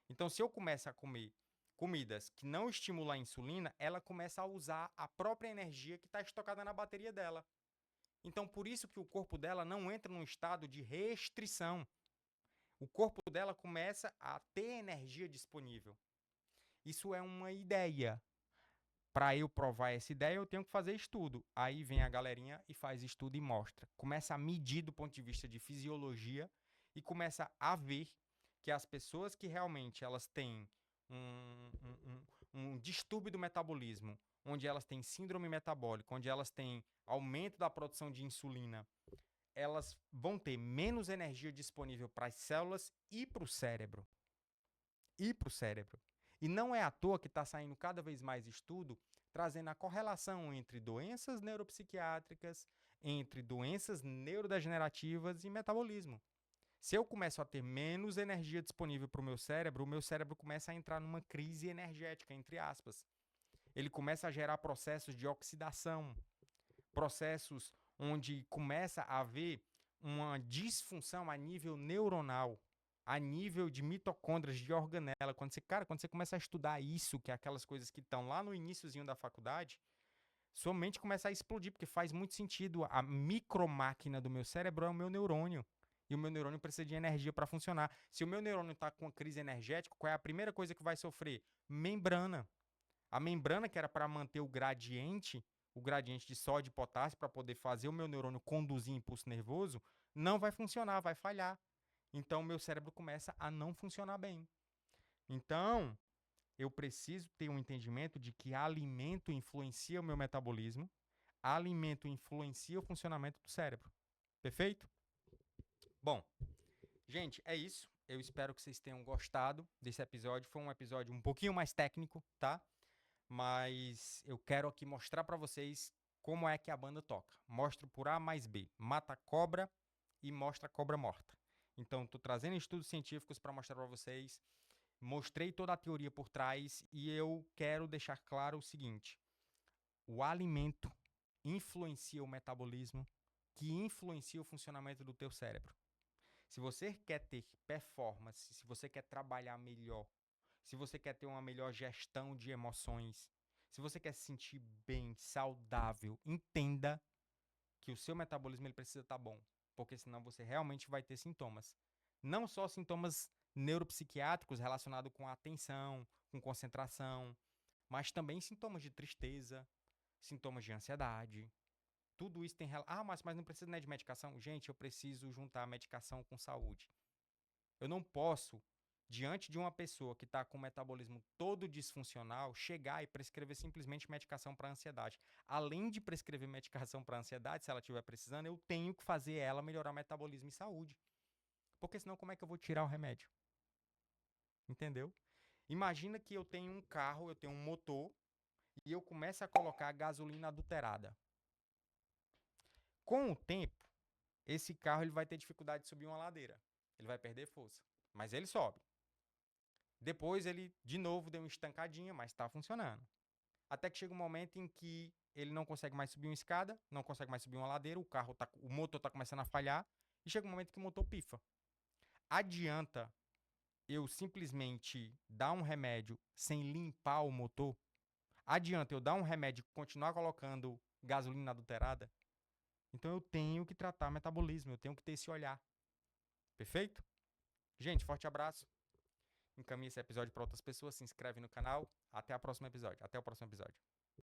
Então, se eu começo a comer comidas que não estimulam a insulina, ela começa a usar a própria energia que está estocada na bateria dela. Então, por isso que o corpo dela não entra num estado de restrição. O corpo dela começa a ter energia disponível. Isso é uma ideia. Para eu provar essa ideia, eu tenho que fazer estudo. Aí vem a galerinha e faz estudo e mostra. Começa a medir do ponto de vista de fisiologia e começa a ver que as pessoas que realmente elas têm um distúrbio do metabolismo, onde elas têm síndrome metabólica, onde elas têm aumento da produção de insulina, elas vão ter menos energia disponível para as células e para o cérebro. E não é à toa que está saindo cada vez mais estudo trazendo a correlação entre doenças neuropsiquiátricas, entre doenças neurodegenerativas e metabolismo. Se eu começo a ter menos energia disponível para o meu cérebro começa a entrar numa crise energética, entre aspas. Ele começa a gerar processos de oxidação, processos onde começa a haver uma disfunção a nível neuronal, a nível de mitocôndrias, de organela. Quando você começa a estudar isso, que é aquelas coisas que estão lá no iniciozinho da faculdade, sua mente começa a explodir, porque faz muito sentido. A micromáquina do meu cérebro é o meu neurônio. E o meu neurônio precisa de energia para funcionar. Se o meu neurônio está com uma crise energética, qual é a primeira coisa que vai sofrer? Membrana. A membrana que era para manter o gradiente de sódio e potássio, para poder fazer o meu neurônio conduzir impulso nervoso, não vai funcionar, vai falhar. Então, o meu cérebro começa a não funcionar bem. Então, eu preciso ter um entendimento de que alimento influencia o meu metabolismo, alimento influencia o funcionamento do cérebro. Perfeito? Bom, gente, é isso. Eu espero que vocês tenham gostado desse episódio. Foi um episódio um pouquinho mais técnico, tá? Mas eu quero aqui mostrar para vocês como é que a banda toca. Mostro por A mais B. Mata a cobra e mostra a cobra morta. Então, estou trazendo estudos científicos para mostrar para vocês. Mostrei toda a teoria por trás e eu quero deixar claro o seguinte. O alimento influencia o metabolismo, que influencia o funcionamento do teu cérebro. Se você quer ter performance, se você quer trabalhar melhor, se você quer ter uma melhor gestão de emoções, se você quer se sentir bem, saudável, entenda que o seu metabolismo ele precisa estar bom, porque senão você realmente vai ter sintomas. Não só sintomas neuropsiquiátricos relacionados com a atenção, com concentração, mas também sintomas de tristeza, sintomas de ansiedade. Tudo isso tem relação. Ah, mas não precisa, né, de medicação? Gente, eu preciso juntar medicação com saúde. Eu não posso, diante de uma pessoa que está com o metabolismo todo disfuncional, chegar e prescrever simplesmente medicação para ansiedade. Além de prescrever medicação para ansiedade, se ela estiver precisando, eu tenho que fazer ela melhorar o metabolismo e saúde. Porque senão, como é que eu vou tirar o remédio? Entendeu? Imagina que eu tenho um carro, eu tenho um motor e eu começo a colocar gasolina adulterada. Com o tempo, esse carro ele vai ter dificuldade de subir uma ladeira. Ele vai perder força. Mas ele sobe. Depois ele, de novo, deu uma estancadinha, mas está funcionando. Até que chega um momento em que ele não consegue mais subir uma escada, não consegue mais subir uma ladeira, o motor está começando a falhar, e chega um momento que o motor pifa. Adianta eu simplesmente dar um remédio sem limpar o motor? Adianta eu dar um remédio e continuar colocando gasolina adulterada? Então eu tenho que tratar metabolismo, eu tenho que ter esse olhar. Perfeito? Gente, forte abraço. Encaminhe esse episódio para outras pessoas, se inscreve no canal. Até o próximo episódio.